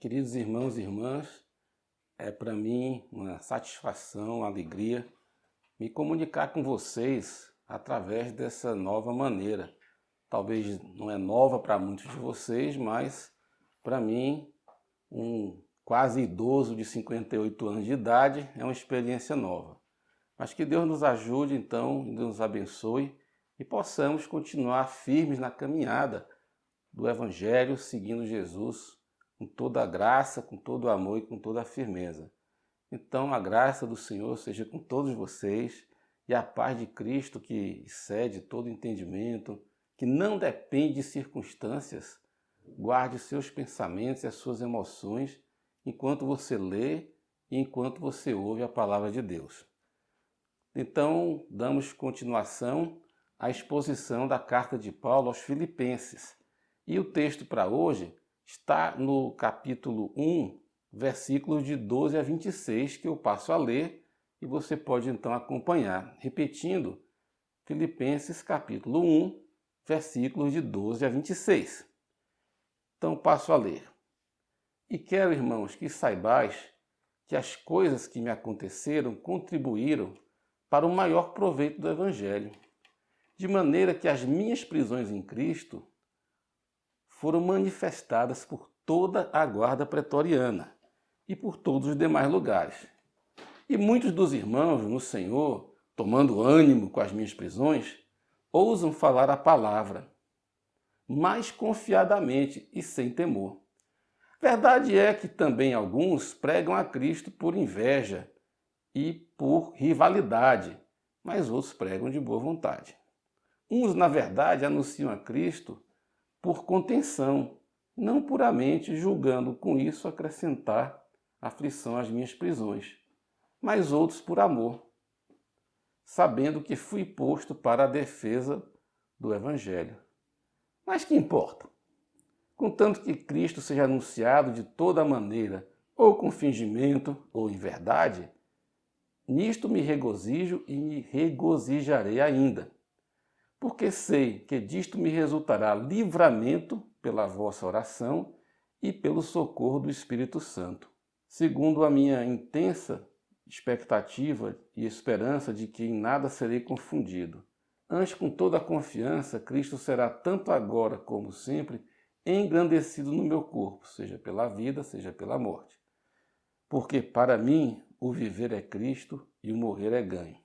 Queridos irmãos e irmãs, é para mim uma satisfação, uma alegria me comunicar com vocês através dessa nova maneira. Talvez não é nova para muitos de vocês, mas para mim, um quase idoso de 58 anos de idade, é uma experiência nova. Mas que Deus nos ajude então, e nos abençoe e possamos continuar firmes na caminhada do Evangelho, seguindo Jesus com toda a graça, com todo o amor e com toda a firmeza. Então, a graça do Senhor seja com todos vocês e a paz de Cristo, que excede todo entendimento, que não depende de circunstâncias, guarde os seus pensamentos e as suas emoções enquanto você lê e enquanto você ouve a palavra de Deus. Então, damos continuação à exposição da carta de Paulo aos Filipenses. E o texto para hoje está no capítulo 1, versículos de 12 a 26, que eu passo a ler e você pode então acompanhar. Repetindo, Filipenses capítulo 1, versículos de 12 a 26. Então passo a ler. E quero, irmãos, que saibais que as coisas que me aconteceram contribuíram para o maior proveito do Evangelho, de maneira que as minhas prisões em Cristo foram manifestadas por toda a guarda pretoriana e por todos os demais lugares. E muitos dos irmãos no Senhor, tomando ânimo com as minhas prisões, ousam falar a palavra, mais confiadamente e sem temor. Verdade é que também alguns pregam a Cristo por inveja e por rivalidade, mas outros pregam de boa vontade. Uns, na verdade, anunciam a Cristo por contenção, não puramente julgando com isso acrescentar aflição às minhas prisões, mas outros por amor, sabendo que fui posto para a defesa do Evangelho. Mas que importa? Contanto que Cristo seja anunciado de toda maneira, ou com fingimento, ou em verdade, nisto me regozijo e me regozijarei ainda, porque sei que disto me resultará livramento pela vossa oração e pelo socorro do Espírito Santo, segundo a minha intensa expectativa e esperança de que em nada serei confundido. Antes, com toda a confiança, Cristo será tanto agora como sempre engrandecido no meu corpo, seja pela vida, seja pela morte. Porque para mim o viver é Cristo e o morrer é ganho.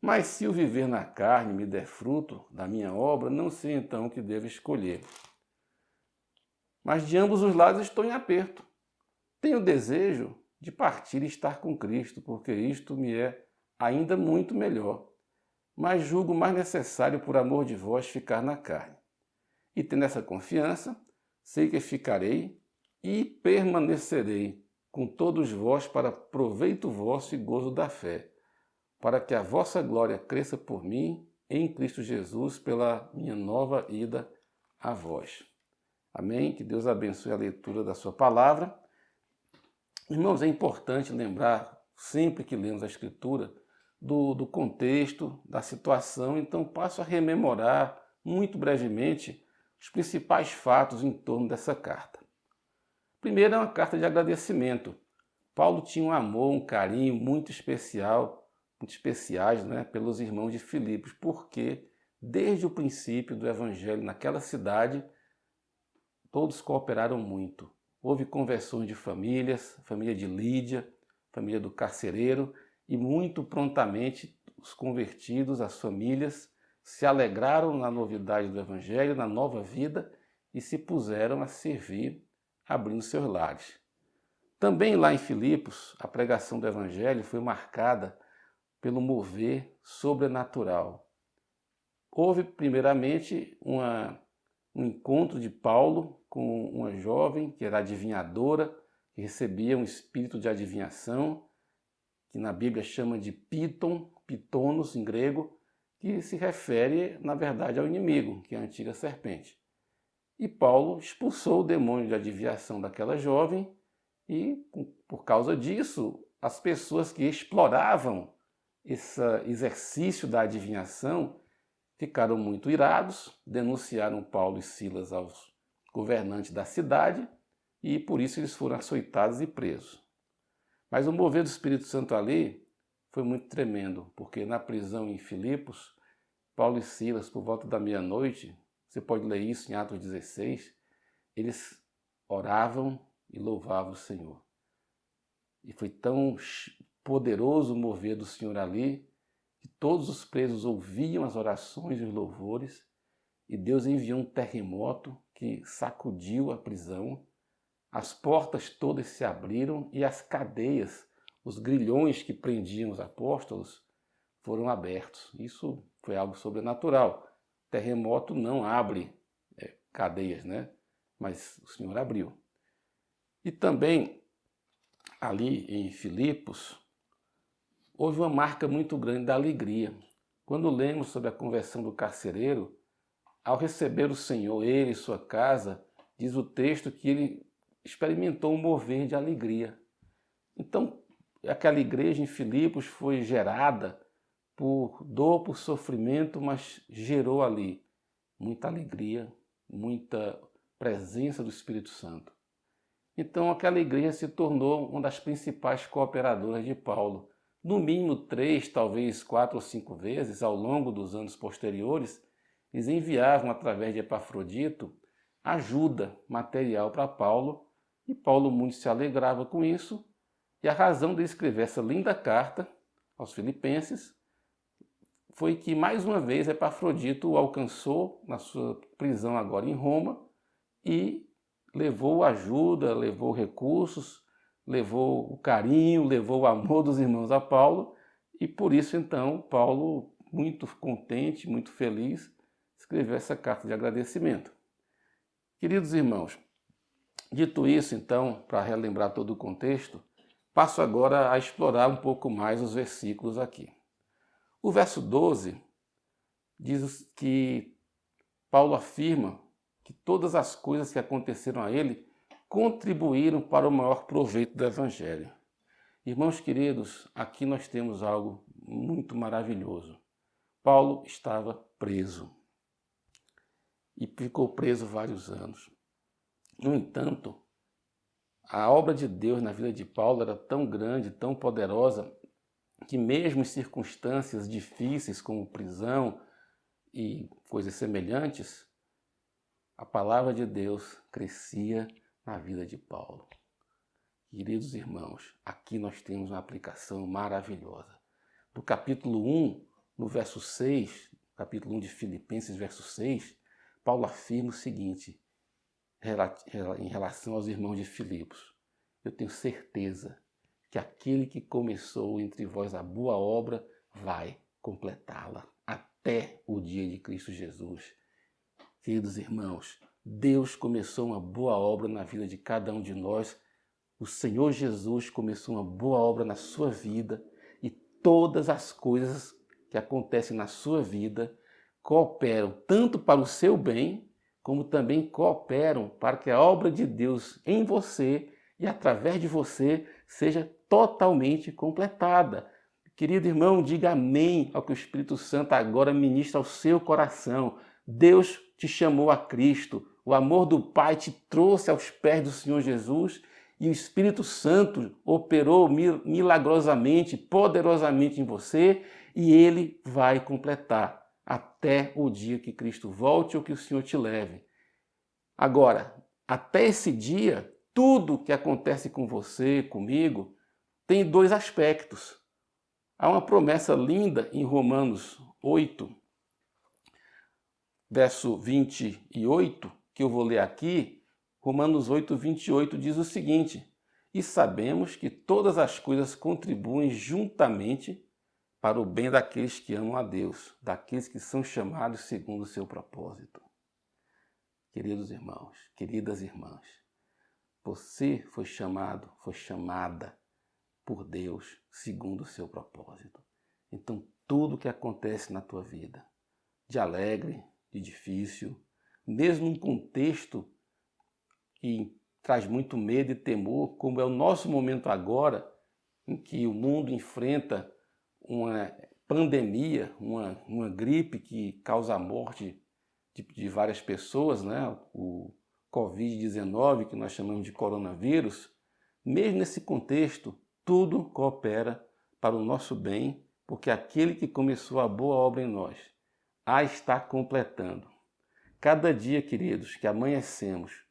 Mas se o viver na carne me der fruto da minha obra, não sei então o que devo escolher. Mas de ambos os lados estou em aperto. Tenho desejo de partir e estar com Cristo, porque isto me é ainda muito melhor. Mas julgo mais necessário, por amor de vós, ficar na carne. E tendo essa confiança, sei que ficarei e permanecerei com todos vós para proveito vosso e gozo da fé, para que a vossa glória cresça por mim em Cristo Jesus pela minha nova ida a vós. Amém? Que Deus abençoe a leitura da sua palavra. Irmãos, é importante lembrar, sempre que lemos a Escritura, do contexto, da situação. Então, passo a rememorar, muito brevemente, os principais fatos em torno dessa carta. Primeiro, é uma carta de agradecimento. Paulo tinha um amor, um carinho muito especiais, pelos irmãos de Filipos, porque desde o princípio do Evangelho naquela cidade, todos cooperaram muito. Houve conversões de famílias, família de Lídia, família do carcereiro, e muito prontamente os convertidos, as famílias, se alegraram na novidade do Evangelho, na nova vida, e se puseram a servir, abrindo seus lares. Também lá em Filipos, a pregação do Evangelho foi marcada pelo mover sobrenatural. Houve, primeiramente, um encontro de Paulo com uma jovem que era adivinhadora, que recebia um espírito de adivinhação, que na Bíblia chama de Pitonos em grego, que se refere, na verdade, ao inimigo, que é a antiga serpente. E Paulo expulsou o demônio de adivinhação daquela jovem e, por causa disso, as pessoas que exploravam esse exercício da adivinhação ficaram muito irados, denunciaram Paulo e Silas aos governantes da cidade e por isso eles foram açoitados e presos. Mas o mover do Espírito Santo ali foi muito tremendo, porque na prisão em Filipos, Paulo e Silas, por volta da meia-noite, você pode ler isso em Atos 16, eles oravam e louvavam o Senhor. E foi tão poderoso o mover do Senhor ali, que todos os presos ouviam as orações e os louvores, e Deus enviou um terremoto que sacudiu a prisão, as portas todas se abriram e as cadeias, os grilhões que prendiam os apóstolos, foram abertos. Isso foi algo sobrenatural. Terremoto não abre cadeias, né? Mas o Senhor abriu. E também, ali em Filipos, houve uma marca muito grande da alegria. Quando lemos sobre a conversão do carcereiro, ao receber o Senhor, ele e sua casa, diz o texto que ele experimentou um mover de alegria. Então, aquela igreja em Filipos foi gerada por dor, por sofrimento, mas gerou ali muita alegria, muita presença do Espírito Santo. Então, aquela igreja se tornou uma das principais cooperadoras de Paulo. No mínimo 3, talvez 4 ou 5 vezes, ao longo dos anos posteriores, eles enviavam, através de Epafrodito, ajuda material para Paulo, e Paulo muito se alegrava com isso, e a razão de escrever essa linda carta aos Filipenses foi que, mais uma vez, Epafrodito o alcançou na sua prisão agora em Roma e levou ajuda, levou recursos, levou o carinho, levou o amor dos irmãos a Paulo, e por isso, então, Paulo, muito contente, muito feliz, escreveu essa carta de agradecimento. Queridos irmãos, dito isso, então, para relembrar todo o contexto, passo agora a explorar um pouco mais os versículos aqui. O verso 12 diz que Paulo afirma que todas as coisas que aconteceram a ele contribuíram para o maior proveito do Evangelho. Irmãos queridos, aqui nós temos algo muito maravilhoso. Paulo estava preso e ficou preso vários anos. No entanto, a obra de Deus na vida de Paulo era tão grande, tão poderosa, que mesmo em circunstâncias difíceis como prisão e coisas semelhantes, a palavra de Deus crescia na vida de Paulo. Queridos irmãos, aqui nós temos uma aplicação maravilhosa. No capítulo 1, no verso 6, capítulo 1 de Filipenses, verso 6, Paulo afirma o seguinte, em relação aos irmãos de Filipos: eu tenho certeza que aquele que começou entre vós a boa obra vai completá-la até o dia de Cristo Jesus. Queridos irmãos, Deus começou uma boa obra na vida de cada um de nós. O Senhor Jesus começou uma boa obra na sua vida, e todas as coisas que acontecem na sua vida cooperam tanto para o seu bem, como também cooperam para que a obra de Deus em você e através de você seja totalmente completada. Querido irmão, diga amém ao que o Espírito Santo agora ministra ao seu coração. Deus te chamou a Cristo, o amor do Pai te trouxe aos pés do Senhor Jesus, e o Espírito Santo operou milagrosamente, poderosamente em você, e ele vai completar até o dia que Cristo volte ou que o Senhor te leve. Agora, até esse dia, tudo que acontece com você, comigo, tem dois aspectos. Há uma promessa linda em Romanos 8, verso 28, que eu vou ler aqui. Romanos 8, 28 diz o seguinte: e sabemos que todas as coisas contribuem juntamente para o bem daqueles que amam a Deus, daqueles que são chamados segundo o seu propósito. Queridos irmãos, queridas irmãs, você foi chamado, foi chamada por Deus segundo o seu propósito. Então, tudo que acontece na tua vida, de alegre, de difícil, mesmo num contexto que traz muito medo e temor, como é o nosso momento agora, em que o mundo enfrenta uma pandemia, uma gripe que causa a morte de várias pessoas, né? O Covid-19, que nós chamamos de coronavírus, mesmo nesse contexto, tudo coopera para o nosso bem, porque aquele que começou a boa obra em nós a está completando. Cada dia, queridos, que amanhecemos,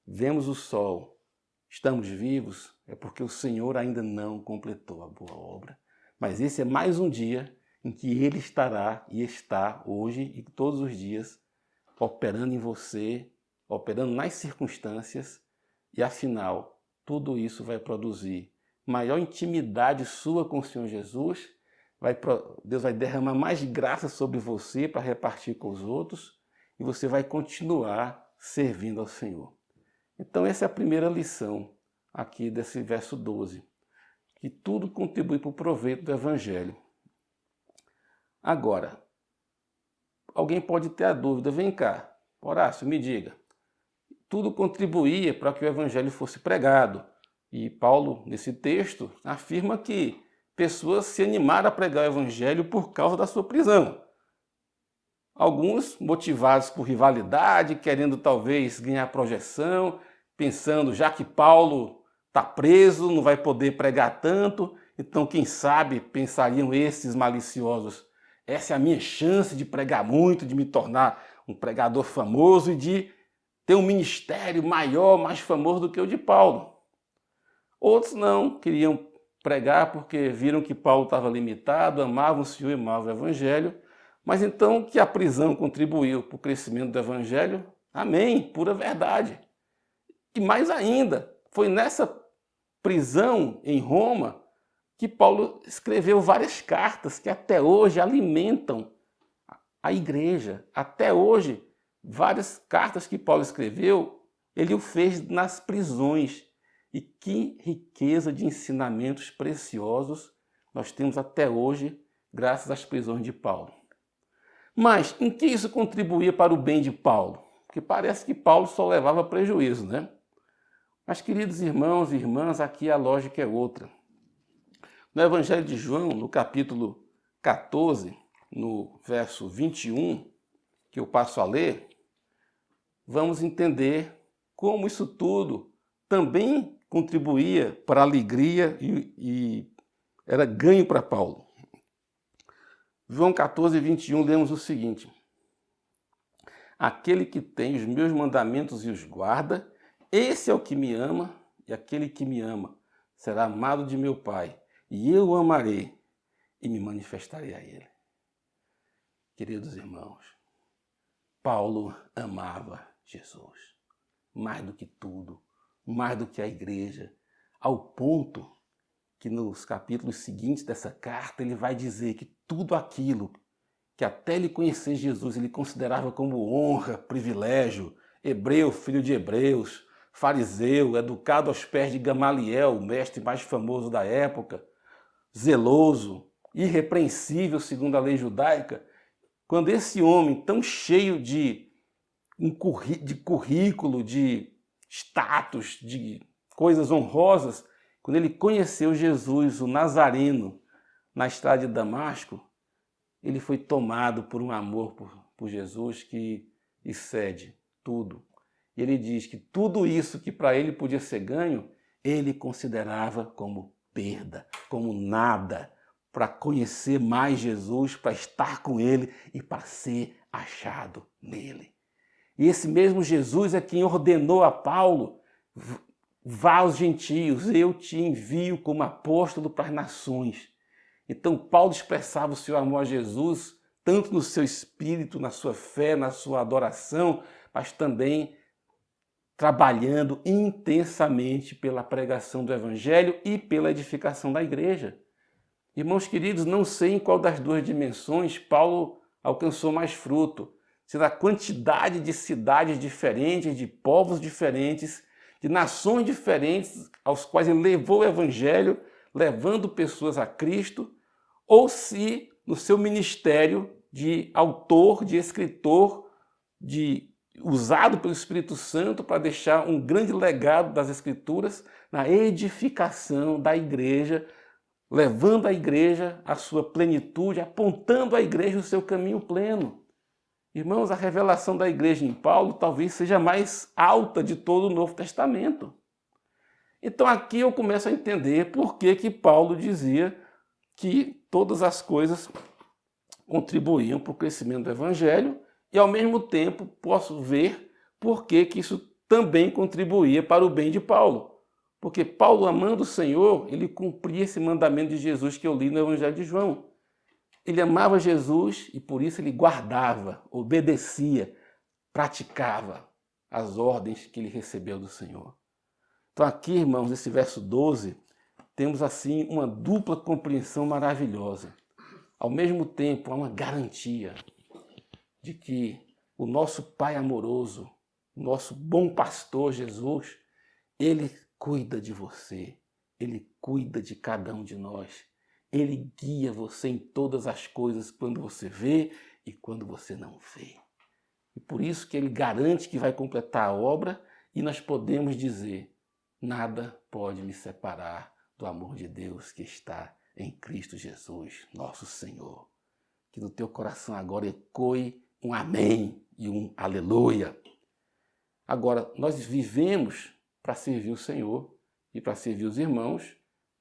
vemos o sol, estamos vivos, é porque o Senhor ainda não completou a boa obra. Mas esse é mais um dia em que Ele estará e está hoje e todos os dias operando em você, operando nas circunstâncias, e afinal, tudo isso vai produzir maior intimidade sua com o Senhor Jesus, Deus vai derramar mais graça sobre você para repartir com os outros, e você vai continuar servindo ao Senhor. Então essa é a primeira lição aqui desse verso 12, que tudo contribui para o proveito do Evangelho. Agora, alguém pode ter a dúvida, vem cá, Horácio, me diga, tudo contribuía para que o Evangelho fosse pregado, e Paulo, nesse texto, afirma que pessoas se animaram a pregar o Evangelho por causa da sua prisão. Alguns motivados por rivalidade, querendo talvez ganhar projeção, pensando, já que Paulo está preso, não vai poder pregar tanto, então quem sabe, pensariam esses maliciosos, essa é a minha chance de pregar muito, de me tornar um pregador famoso e de ter um ministério maior, mais famoso do que o de Paulo. Outros não, queriam pregar porque viram que Paulo estava limitado, amavam o Senhor e amavam o Evangelho, mas então que a prisão contribuiu para o crescimento do Evangelho, amém, pura verdade. E mais ainda, foi nessa prisão em Roma que Paulo escreveu várias cartas que até hoje alimentam a igreja. Até hoje, várias cartas que Paulo escreveu, ele o fez nas prisões. E que riqueza de ensinamentos preciosos nós temos até hoje, graças às prisões de Paulo. Mas em que isso contribuía para o bem de Paulo? Porque parece que Paulo só levava prejuízo, né? Mas, queridos irmãos e irmãs, aqui a lógica é outra. No Evangelho de João, no capítulo 14, no verso 21, que eu passo a ler, vamos entender como isso tudo também contribuía para a alegria e era ganho para Paulo. João 14, 21, lemos o seguinte: aquele que tem os meus mandamentos e os guarda, esse é o que me ama, e aquele que me ama será amado de meu Pai, e eu o amarei e me manifestarei a ele. Queridos irmãos, Paulo amava Jesus, mais do que tudo, mais do que a igreja, ao ponto que nos capítulos seguintes dessa carta ele vai dizer que tudo aquilo que até ele conhecer Jesus ele considerava como honra, privilégio, hebreu, filho de hebreus, fariseu, educado aos pés de Gamaliel, o mestre mais famoso da época, zeloso, irrepreensível segundo a lei judaica, quando esse homem tão cheio de currículo, de status, de coisas honrosas, quando ele conheceu Jesus, o Nazareno, na estrada de Damasco, ele foi tomado por um amor por Jesus que excede tudo. E ele diz que tudo isso que para ele podia ser ganho, ele considerava como perda, como nada, para conhecer mais Jesus, para estar com ele e para ser achado nele. E esse mesmo Jesus é quem ordenou a Paulo: vá aos gentios, eu te envio como apóstolo para as nações. Então Paulo expressava o seu amor a Jesus, tanto no seu espírito, na sua fé, na sua adoração, mas também trabalhando intensamente pela pregação do Evangelho e pela edificação da igreja. Irmãos queridos, não sei em qual das duas dimensões Paulo alcançou mais fruto. Se na quantidade de cidades diferentes, de povos diferentes, de nações diferentes, aos quais ele levou o Evangelho, levando pessoas a Cristo, ou se no seu ministério de autor, de escritor, usado pelo Espírito Santo para deixar um grande legado das Escrituras na edificação da igreja, levando a igreja à sua plenitude, apontando a igreja o seu caminho pleno. Irmãos, a revelação da igreja em Paulo talvez seja a mais alta de todo o Novo Testamento. Então aqui eu começo a entender por que Paulo dizia que todas as coisas contribuíam para o crescimento do evangelho e ao mesmo tempo posso ver por que isso também contribuía para o bem de Paulo. Porque Paulo, amando o Senhor, ele cumpria esse mandamento de Jesus que eu li no Evangelho de João. Ele amava Jesus e por isso ele guardava, obedecia, praticava as ordens que ele recebeu do Senhor. Então aqui, irmãos, nesse verso 12, temos assim uma dupla compreensão maravilhosa. Ao mesmo tempo, há uma garantia de que o nosso Pai amoroso, o nosso bom pastor Jesus, ele cuida de você, ele cuida de cada um de nós. Ele guia você em todas as coisas quando você vê e quando você não vê. E por isso que ele garante que vai completar a obra e nós podemos dizer: nada pode me separar do amor de Deus que está em Cristo Jesus, nosso Senhor. Que no teu coração agora ecoe um amém e um aleluia. Agora, nós vivemos para servir o Senhor e para servir os irmãos.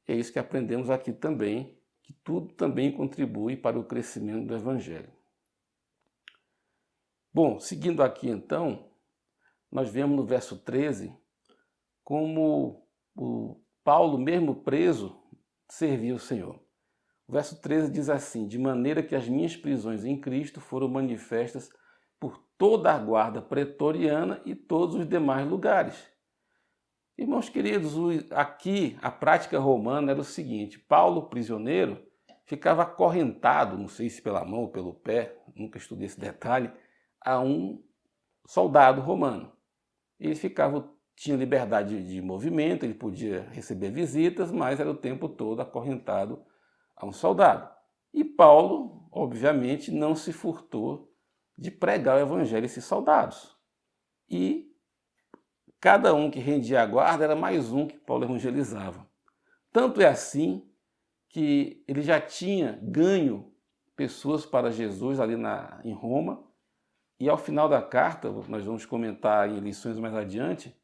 É isso que aprendemos aqui também, que tudo também contribui para o crescimento do Evangelho. Bom, seguindo aqui então, nós vemos no verso 13 como o Paulo, mesmo preso, servia o Senhor. O verso 13 diz assim: de maneira que as minhas prisões em Cristo foram manifestas por toda a guarda pretoriana e todos os demais lugares. Irmãos queridos, aqui a prática romana era o seguinte: Paulo, prisioneiro, ficava acorrentado, não sei se pela mão ou pelo pé, nunca estudei esse detalhe, a um soldado romano. Ele tinha liberdade de movimento, ele podia receber visitas, mas era o tempo todo acorrentado a um soldado. E Paulo, obviamente, não se furtou de pregar o evangelho a esses soldados. E cada um que rendia a guarda era mais um que Paulo evangelizava. Tanto é assim que ele já tinha ganho pessoas para Jesus ali em Roma. E ao final da carta, nós vamos comentar em lições mais adiante,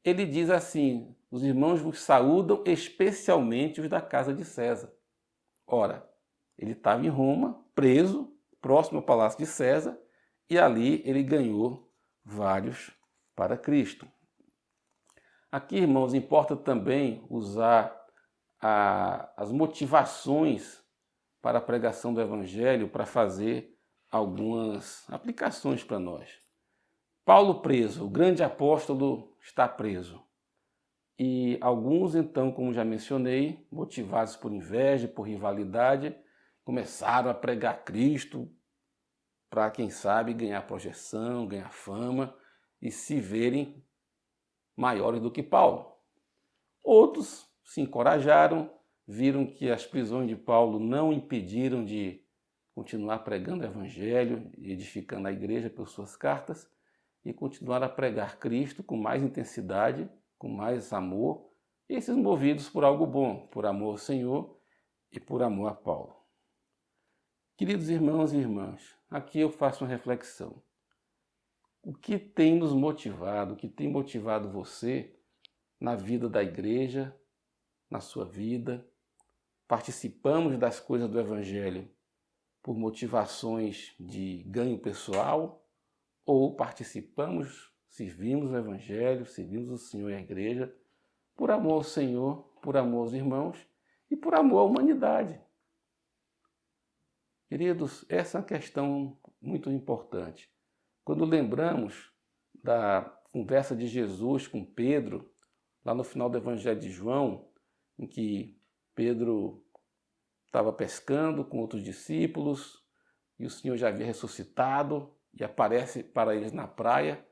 ele diz assim: os irmãos vos saúdam, especialmente os da casa de César. Ora, ele estava em Roma, preso, próximo ao palácio de César, e ali ele ganhou vários para Cristo. Aqui, irmãos, importa também usar as motivações para a pregação do Evangelho para fazer algumas aplicações para nós. Paulo preso, o grande apóstolo está preso. E alguns, então, como já mencionei, motivados por inveja, por rivalidade, começaram a pregar Cristo para, quem sabe, ganhar projeção, ganhar fama e se verem maiores do que Paulo. Outros se encorajaram, viram que as prisões de Paulo não impediram de continuar pregando o Evangelho e edificando a igreja por suas cartas e continuaram a pregar Cristo com mais intensidade, com mais amor, esses movidos por algo bom, por amor ao Senhor e por amor a Paulo. Queridos irmãos e irmãs, aqui eu faço uma reflexão. O que tem nos motivado, o que tem motivado você na vida da igreja, na sua vida? Participamos das coisas do Evangelho por motivações de ganho pessoal ou participamos, servimos o Evangelho, servimos o Senhor e a igreja por amor ao Senhor, por amor aos irmãos e por amor à humanidade? Queridos, essa é uma questão muito importante. Quando lembramos da conversa de Jesus com Pedro, lá no final do Evangelho de João, em que Pedro estava pescando com outros discípulos e o Senhor já havia ressuscitado e aparece para eles na praia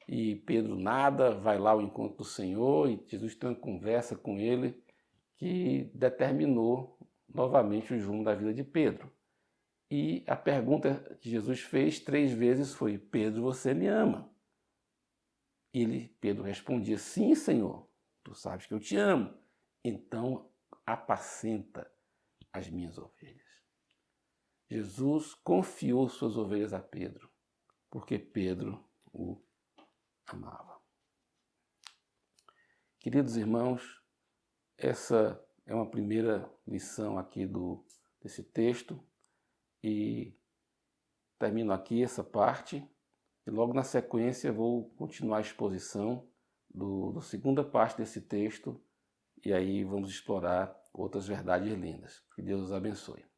e Pedro nada, vai lá ao encontro do Senhor e Jesus tem uma conversa com ele que determinou novamente o rumo da vida de Pedro. E a pergunta que Jesus fez 3 vezes foi: Pedro, você me ama? Pedro respondia: sim, Senhor, tu sabes que eu te amo. Então apacenta as minhas ovelhas. Jesus confiou suas ovelhas a Pedro. porque Pedro o amava. Queridos irmãos, essa é uma primeira lição aqui desse texto e termino aqui essa parte e logo na sequência vou continuar a exposição da segunda parte desse texto e aí vamos explorar outras verdades lindas. Que Deus os abençoe.